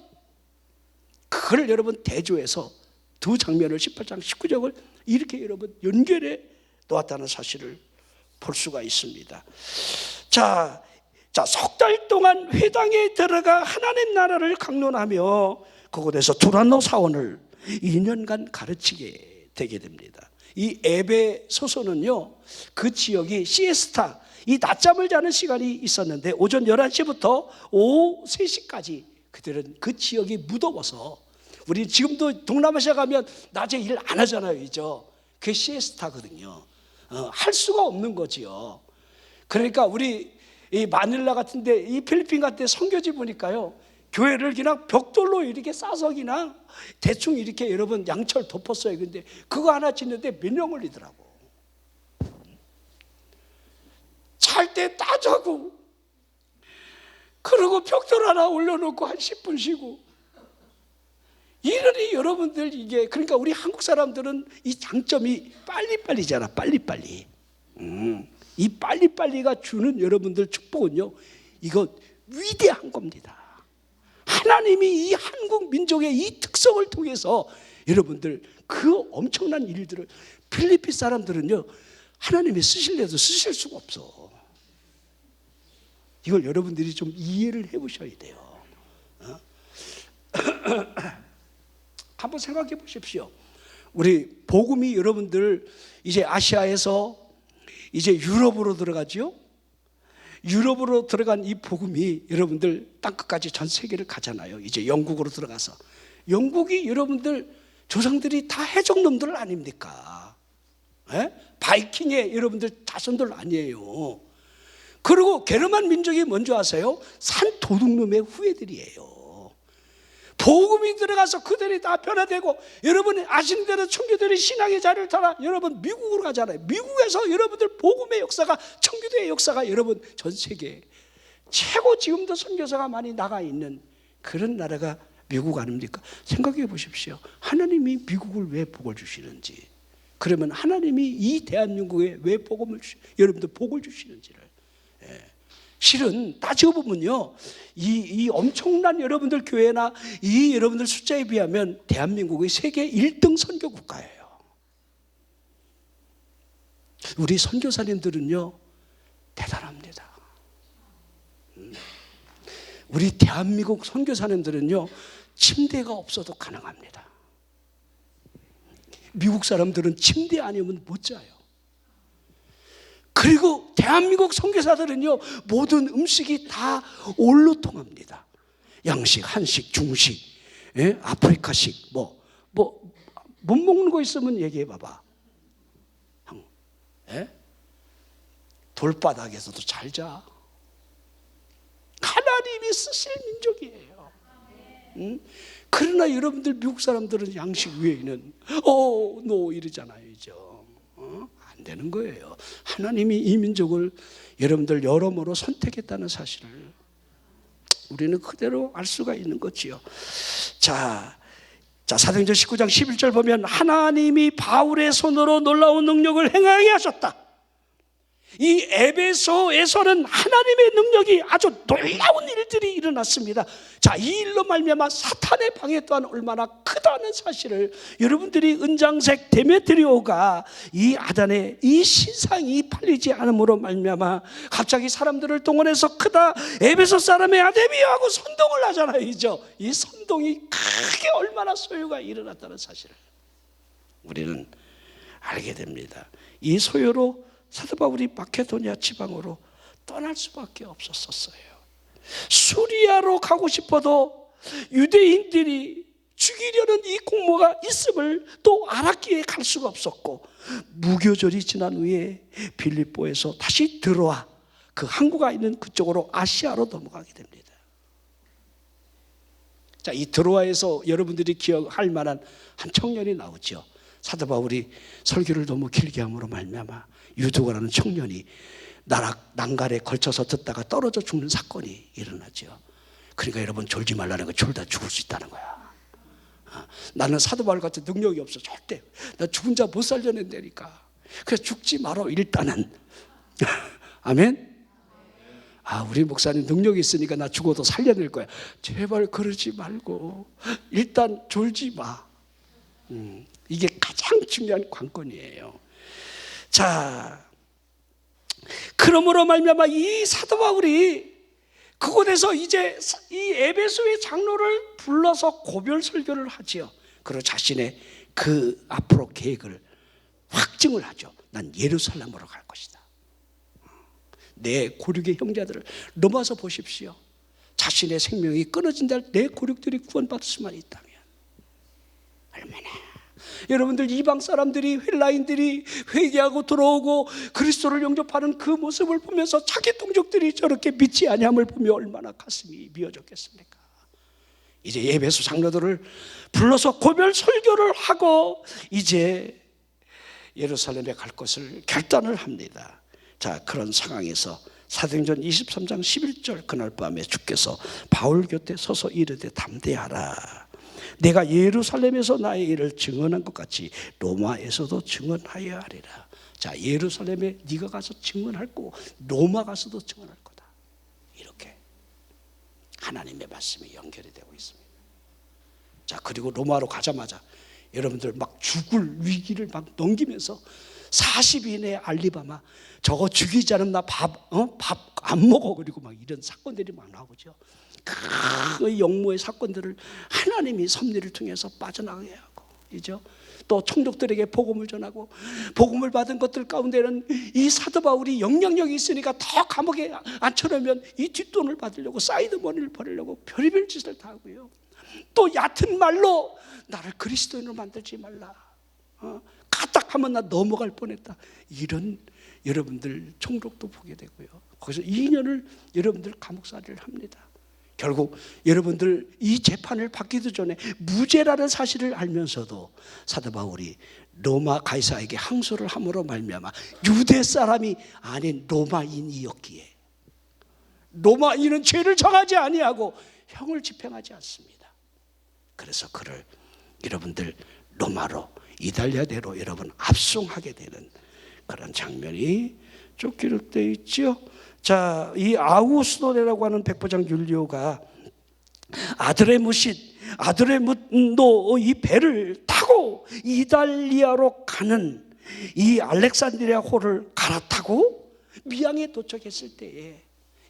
A: 그걸 여러분 대조해서 두 장면을 18장 19절을 이렇게 여러분 연결해 놓았다는 사실을 볼 수가 있습니다. 자, 석 달 동안 회당에 들어가 하나님 나라를 강론하며 그곳에서 두란노 사원을 2년간 가르치게 되게 됩니다. 이 에베소서는요, 그 지역이 시에스타, 이 낮잠을 자는 시간이 있었는데 오전 11시부터 오후 3시까지 그들은 그 지역이 무더워서, 우리 지금도 동남아시아 가면 낮에 일 안 하잖아요, 이죠. 그게 시에스타거든요. 할 수가 없는 거지요. 그러니까 우리 이 마닐라 같은데, 이 필리핀 같은 데 선교지 보니까요, 교회를 그냥 벽돌로 이렇게 싸서 그냥 대충 이렇게 여러분 양철 덮었어요. 근데 그거 하나 짓는데 몇 년 걸리더라고. 잘 때 따자고, 그리고 벽돌 하나 올려놓고 한 10분 쉬고, 이러니 여러분들 이게, 그러니까 우리 한국 사람들은 이 장점이 빨리빨리잖아. 빨리빨리. 이 빨리빨리가 주는 여러분들 축복은요, 이거 위대한 겁니다. 하나님이 이 한국 민족의 이 특성을 통해서 여러분들 그 엄청난 일들을, 필리핀 사람들은요, 하나님이 쓰실래도 쓰실 수가 없어. 이걸 여러분들이 좀 이해를 해보셔야 돼요. 한번 생각해 보십시오. 우리 복음이 여러분들 이제 아시아에서 이제 유럽으로 들어가죠. 유럽으로 들어간 이 복음이 여러분들 땅끝까지 전 세계를 가잖아요. 이제 영국으로 들어가서, 영국이 여러분들 조상들이 다 해적놈들 아닙니까? 바이킹의 여러분들 자손들 아니에요. 그리고 게르만 민족이 뭔지 아세요? 산 도둑놈의 후예들이에요. 복음이 들어가서 그들이 다 변화되고, 여러분 아시는 대로 청교도들이 신앙의 자리를 따라 여러분 미국으로 가잖아요. 미국에서 여러분들 복음의 역사가, 청교도의 역사가 여러분 전 세계 최고, 지금도 선교사가 많이 나가 있는 그런 나라가 미국 아닙니까? 생각해 보십시오. 하나님이 미국을 왜 복을 주시는지, 그러면 하나님이 이 대한민국에 왜 여러분들 복을 주시는지를, 실은 따지고 보면요, 이 엄청난 여러분들 교회나 이 여러분들 숫자에 비하면 대한민국의 세계 1등 선교 국가예요. 우리 선교사님들은요 대단합니다. 우리 대한민국 선교사님들은요 침대가 없어도 가능합니다. 미국 사람들은 침대 아니면 못 자요. 그리고 대한민국 선교사들은요 모든 음식이 다 올로 통합니다. 양식, 한식, 중식, 아프리카식 못 먹는 거 있으면 얘기해 봐봐. 돌바닥에서도 잘 자. 하나님이 쓰실 민족이에요. 그러나 여러분들 미국 사람들은 양식 외에는 노 이러잖아요. 안 되는 거예요. 하나님이 이 민족을 여러분들 여러모로 선택했다는 사실을 우리는 그대로 알 수가 있는 거지요. 자, 사도행전 19장 11절 보면 하나님이 바울의 손으로 놀라운 능력을 행하게 하셨다. 이 에베소에서는 하나님의 능력이 아주 놀라운 일들이 일어났습니다. 자, 이 일로 말미암아 사탄의 방해 또한 얼마나 크다는 사실을 여러분들이 은장색 데메트리오가 이 아단의 이 신상이 팔리지 않음으로 말미암아 갑자기 사람들을 동원해서 크다 에베소 사람의 아데미하고 선동을 하잖아요. 이 선동이 크게 얼마나 소요가 일어났다는 사실을 우리는 알게 됩니다. 이 소요로 사도 바울이 마케도니아 지방으로 떠날 수밖에 없었어요. 수리아로 가고 싶어도 유대인들이 죽이려는 이 공모가 있음을 또 알았기에 갈 수가 없었고, 무교절이 지난 후에 빌립보에서 다시 들어와 그 항구가 있는 그쪽으로 아시아로 넘어가게 됩니다. 자, 이 드로아에서 여러분들이 기억할 만한 한 청년이 나오죠. 사도 바울이 설교를 너무 길게 함으로 말미암아 유두가라는 청년이 난갈에 걸쳐서 듣다가 떨어져 죽는 사건이 일어나죠. 그러니까 여러분 졸지 말라는 거, 졸다 죽을 수 있다는 거야. 나는 사도 바울 같은 능력이 없어. 절대 나 죽은 자 못 살려낸다니까. 그래서 죽지 말어 일단은. 아멘. 우리 목사님 능력이 있으니까 나 죽어도 살려낼 거야. 제발 그러지 말고 일단 졸지 마. 이게 가장 중요한 관건이에요. 자, 그러므로 말미암아 이 사도 바울이 그곳에서 이제 이 에베소의 장로를 불러서 고별 설교를 하지요. 그리고 자신의 그 앞으로 계획을 확증을 하죠. 난 예루살렘으로 갈 것이다. 내 고륙의 형제들을 넘어서 보십시오. 자신의 생명이 끊어진다. 내 고륙들이 구원받을 수만 있다면 얼마나 여러분들 이방 사람들이 헬라인들이 회개하고 들어오고 그리스도를 영접하는 그 모습을 보면서 자기 동족들이 저렇게 믿지 아니함을 보며 얼마나 가슴이 미어졌겠습니까? 이제 에베소 장로들을 불러서 고별 설교를 하고 이제 예루살렘에 갈 것을 결단을 합니다. 자, 그런 상황에서 사도행전 23장 11절 그날 밤에 주께서 바울 곁에 서서 이르되 담대하라. 내가 예루살렘에서 나의 일을 증언한 것 같이 로마에서도 증언하여야 하리라. 자, 예루살렘에 네가 가서 증언할 거고 로마 가서도 증언할 거다. 이렇게 하나님의 말씀이 연결이 되고 있습니다. 자, 그리고 로마로 가자마자 여러분들 막 죽을 위기를 막 넘기면서 40일 내에 알리바마 저거 죽이지 않으면 나 밥 안 먹어. 그리고 막 이런 사건들이 막 나오죠. 그 영모의 사건들을 하나님이 섭리를 통해서 빠져나가게 하고, 이죠. 또 총독들에게 복음을 전하고 복음을 받은 것들 가운데는 이 사도 바울이 영향력이 있으니까 더 감옥에 앉혀놓으면 이 뒷돈을 받으려고 사이드 머니를 벌이려고 별의별 짓을 다 하고요. 또 얕은 말로 나를 그리스도인으로 만들지 말라. 까딱하면 나 넘어갈 뻔했다. 이런 여러분들 총독도 보게 되고요. 거기서 2년을 여러분들 감옥살이를 합니다. 결국 여러분들 이 재판을 받기도 전에 무죄라는 사실을 알면서도 사도 바울이 로마 가이사에게 항소를 함으로 말미암아 유대 사람이 아닌 로마인이었기에, 로마인은 죄를 정하지 아니하고 형을 집행하지 않습니다. 그래서 그를 여러분들 로마로 이달리아대로 여러분 압송하게 되는 그런 장면이 쭉 기록되어 있죠. 자, 이 아우스도네라고 하는 백부장 율리오가 아드레무도 이 배를 타고 이달리아로 가는 이 알렉산드리아 호를 갈아타고 미양에 도착했을 때에,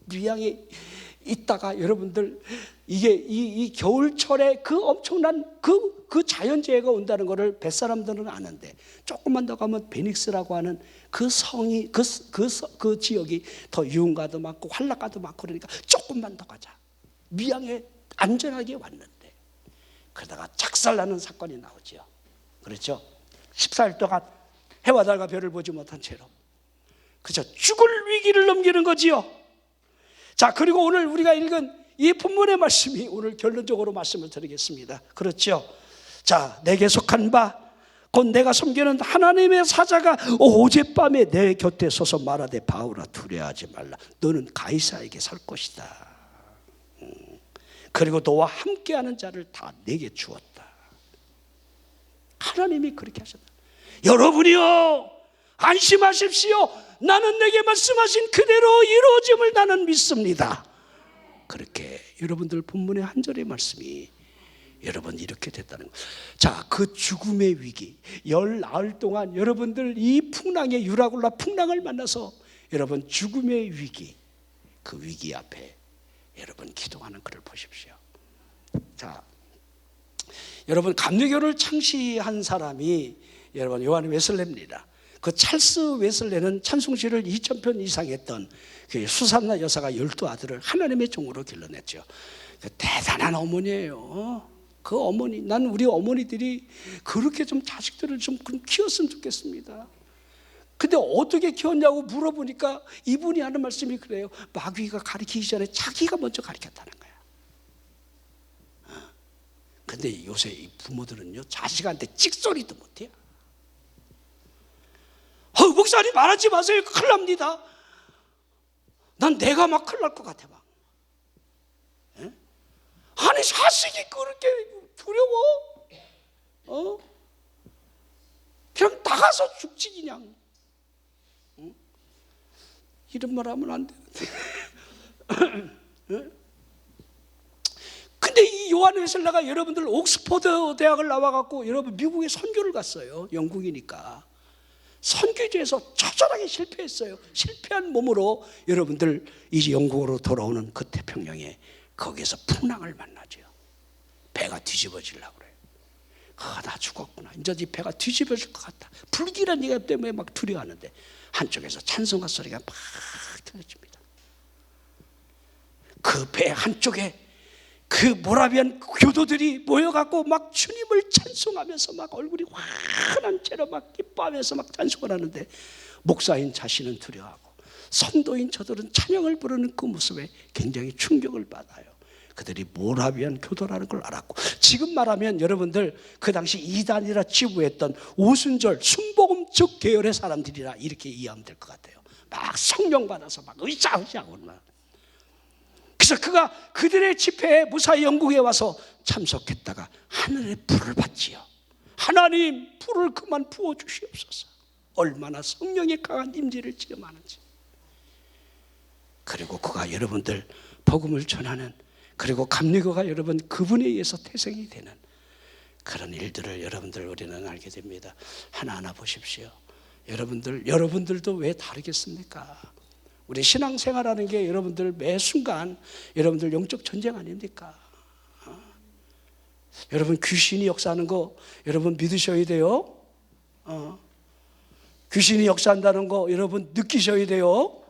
A: 미양에 있다가 여러분들 이게 이 겨울철에 그 엄청난 그 자연재해가 온다는 것을 뱃사람들은 아는데, 조금만 더 가면 베닉스라고 하는 그 성이 그 지역이 더 유흥가도 많고 환락가도 많고, 그러니까 조금만 더 가자. 미양에 안전하게 왔는데, 그러다가 작살나는 사건이 나오죠. 그렇죠? 14일 동안 해와 달과 별을 보지 못한 채로, 그렇죠? 죽을 위기를 넘기는 거지요. 자, 그리고 오늘 우리가 읽은 이 본문의 말씀이 오늘 결론적으로 말씀을 드리겠습니다. 그렇죠? 자, 내게 속한 바 곧 내가 섬기는 하나님의 사자가 어젯밤에 내 곁에 서서 말하되, 바울아 두려워하지 말라. 너는 가이사에게 살 것이다. 그리고 너와 함께하는 자를 다 내게 주었다. 하나님이 그렇게 하셨다. 여러분이요, 안심하십시오. 나는 내게 말씀하신 그대로 이루어짐을 나는 믿습니다. 그렇게 여러분들 본문의 한 절의 말씀이 여러분 이렇게 됐다는 것. 자, 그 죽음의 위기, 열 나흘 동안 여러분들 이 풍랑의 유라굴라 풍랑을 만나서 여러분 죽음의 위기, 그 위기 앞에 여러분 기도하는 글을 보십시오. 자, 여러분 감리교를 창시한 사람이 여러분 요한 웨슬레입니다. 그 찰스 웨슬레는 찬송시를 2000편 이상 했던 그 수산나 여사가 12아들을 하나님의 종으로 길러냈죠. 그 대단한 어머니예요. 그 어머니, 난 우리 어머니들이 그렇게 좀 자식들을 좀 키웠으면 좋겠습니다. 근데 어떻게 키웠냐고 물어보니까 이분이 하는 말씀이 그래요. 마귀가 가르치기 전에 자기가 먼저 가르쳤다는 거야. 근데 요새 이 부모들은요, 자식한테 찍소리도 못해요. 목사님 말하지 마세요. 큰일 납니다. 난 내가 막 큰일 날 것 같아 막. 에? 아니 자식이 그렇게 두려워? 그냥 나가서 죽지 그냥. 이런 말 하면 안 되는데. 근데 이 요한 웨슬레가 여러분들 옥스퍼드 대학을 나와갖고 여러분 미국에 선교를 갔어요. 영국이니까. 선교지에서 처절하게 실패했어요. 실패한 몸으로 여러분들 이제 영국으로 돌아오는 그 태평양에 거기에서 풍랑을 만나죠. 배가 뒤집어지려고 그래요. 나 죽었구나. 이제 이 배가 뒤집어질 것 같다. 불길한 얘기 때문에 막 두려워하는데 한쪽에서 찬송가 소리가 막 들려집니다. 그 배 한쪽에 그 모라비안 교도들이 모여갖고 막 주님을 찬송하면서 막 얼굴이 환한 채로 막 기뻐하면서 막 찬송을 하는데, 목사인 자신은 두려워하고 성도인 저들은 찬양을 부르는 그 모습에 굉장히 충격을 받아요. 그들이 모라비안 교도라는 걸 알았고, 지금 말하면 여러분들 그 당시 이단이라 치부했던 오순절 순복음 쪽 계열의 사람들이라 이렇게 이해하면 될 것 같아요. 막 성령 받아서 막 으쌰으쌰하고 막. 그래서 그가 그들의 집회에 무사히 영국에 와서 참석했다가 하늘의 불을 받지요. 하나님 불을 그만 부어주시옵소서. 얼마나 성령의 강한 임재를 체험하는지. 그리고 그가 여러분들 복음을 전하는, 그리고 감리교가 여러분 그분에 의해서 태생이 되는 그런 일들을 여러분들 우리는 알게 됩니다. 하나하나 보십시오. 여러분들도 왜 다르겠습니까? 우리 신앙생활하는 게 여러분들 매 순간 여러분들 영적 전쟁 아닙니까? 여러분 귀신이 역사하는 거 여러분 믿으셔야 돼요. 귀신이 역사한다는 거 여러분 느끼셔야 돼요.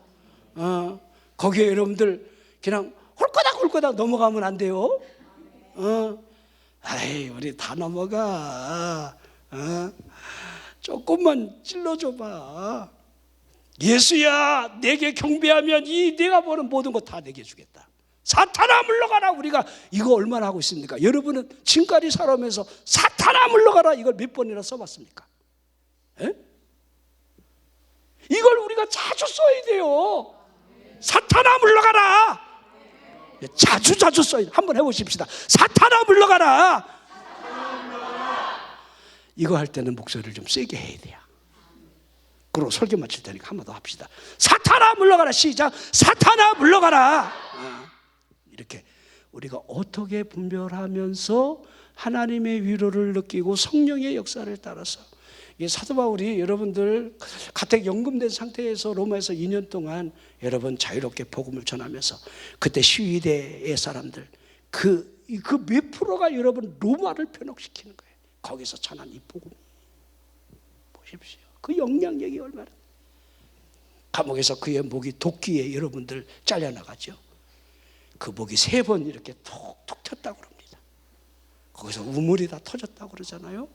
A: 거기에 여러분들 그냥 홀꼬닥 넘어가면 안 돼요. 우리 다 넘어가. 조금만 찔러줘봐. 예수야, 내게 경배하면 이 내가 보는 모든 거 다 내게 주겠다. 사탄아 물러가라. 우리가 이거 얼마나 하고 있습니까? 여러분은 지금까지 살아오면서 사탄아 물러가라 이걸 몇 번이나 써봤습니까? 에? 이걸 우리가 자주 써야 돼요. 사탄아 물러가라. 자주 써야 돼요. 한번 해보십시다. 사탄아 물러가라. 이거 할 때는 목소리를 좀 세게 해야 돼요. 그리고 설교 마칠 테니까 한 번 더 합시다. 사탄아 물러가라. 시작. 사탄아 물러가라. 이렇게 우리가 어떻게 분별하면서 하나님의 위로를 느끼고 성령의 역사를 따라서 이 사도 바울이 여러분들 가택 연금된 상태에서 로마에서 2년 동안 여러분 자유롭게 복음을 전하면서 그때 시위대의 사람들 그 몇 프로가 여러분 로마를 변혁시키는 거예요. 거기서 전한 이 복음 보십시오. 그 영향력이 얼마나. 감옥에서 그의 목이 도끼에 여러분들 잘려나가죠. 그 목이 3번 이렇게 톡톡 텄다고 그럽니다. 거기서 우물이 다 터졌다고 그러잖아요.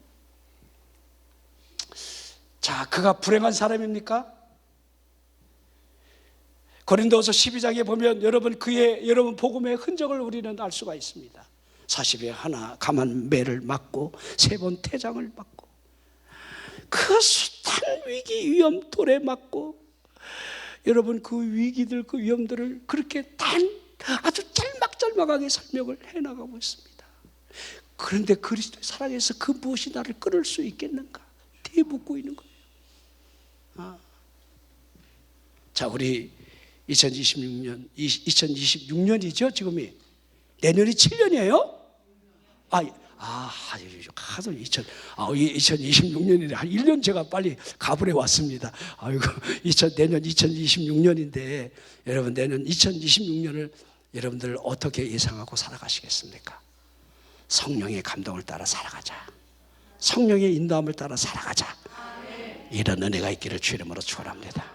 A: 자, 그가 불행한 사람입니까? 고린도후서 12장에 보면 여러분 복음의 흔적을 우리는 알 수가 있습니다. 40에 하나 감한 매를 맞고 3번 태장을 맞고 그 숱한 위기 위험 돌에 맞고 여러분 그 위기들 그 위험들을 그렇게 아주 짤막짤막하게 설명을 해나가고 있습니다. 그런데 그리스도의 사랑에서 그 무엇이 나를 끊을 수 있겠는가 대묻고 있는 거예요. 자, 우리 2026년이죠 지금이. 내년이 7년이에요? 2026년이네. 한 1년 제가 빨리 가불해 왔습니다. 내년 2026년인데 여러분 내년 2026년을 여러분들 어떻게 예상하고 살아가시겠습니까? 성령의 감동을 따라 살아가자. 성령의 인도함을 따라 살아가자. 이런 은혜가 있기를 주 이름으로 축원합니다.